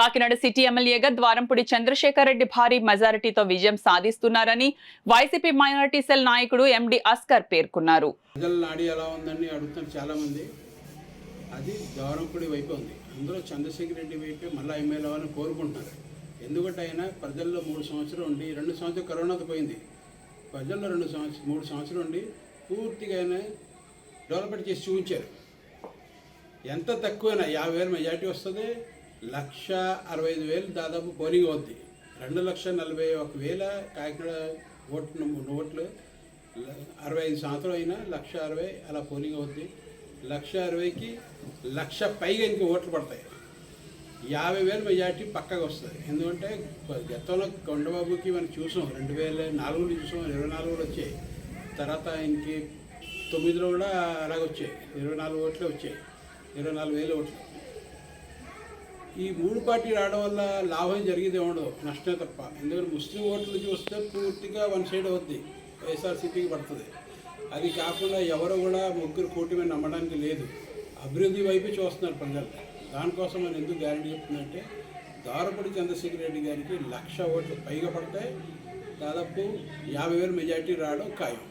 Kakinada city ఎమ్మెల్యేగా ద్వారంపూడి చంద్రశేఖర్ రెడ్డి భారీ మెజారిటీతో విజయం సాధిస్తున్నారని వైసీపీ మైనారిటీ సెల్ నాయకుడు ఎండి అస్కర్ పేర్కొన్నారు. ప్రజల నాడి ఎలా ఉందని అడుగుతున్నారు చాలా మంది. అది ద్వారంపూడి వైపు ఉంది. అందులో చంద్రశేఖర్ రెడ్డి వైపే మళ్ళీ ఎమ్మెల్యే అని కోరుకుంటున్నారు. ఎందుకంటే ఆయన ప్రజల్లో 3 సంవత్సరాలు ఉండి 2 సంవత్సరాలు కరోనాతో పోయింది. ప్రజల్లో 3 సంవత్సరాలు ఉండి పూర్తిగా ఆయన డెవలప్మెంట్ చేసి చూపించారు. ఎంత తక్కువైనా 50,000 మెజార్టీ వస్తుంది. 1,65,000 దాదాపు పోలింగ్ అవుద్ది. 2,41,000 కాకినాడ ఓట్లు 65 సంవత్సరాలు అయినా 1,60,000 అలా పోలింగ్ అవుద్ది. 1,60,000కి 1,00,000 పైగా ఇంక ఓట్లు పడతాయి. 50,000 మెజార్టీ పక్కగా వస్తుంది. ఎందుకంటే గతంలో కొండబాబుకి మనం చూసాం, 2004 చూసాం, 24 వచ్చాయి. తర్వాత ఆయనకి 9లో కూడా అలాగే వచ్చాయి, 24 ఓట్లే వచ్చాయి, 24,000 ఓట్లు. ఈ 3 పార్టీ రావడం వల్ల లాభం జరిగేది ఉండదు, నష్టమే తప్ప. ఎందుకంటే ముస్లిం ఓట్లు చూస్తే పూర్తిగా వన్ సైడ్ అవుద్ది, వైఎస్ఆర్సీపీకి పడుతుంది. అది కాకుండా ఎవరు కూడా ముగ్గురు కూటమి నమ్మడానికి లేదు. అభివృద్ధి వైపు చూస్తున్నారు ప్రజలు. దానికోసం నేను ఎందుకు గ్యారెంటీ చెప్తుందంటే, ద్వారంపూడి చంద్రశేఖర్ రెడ్డి గారికి 1,00,000 ఓట్లు పైగా పడతాయి. దాదాపు 50,000 మెజార్టీ రావడం ఖాయం.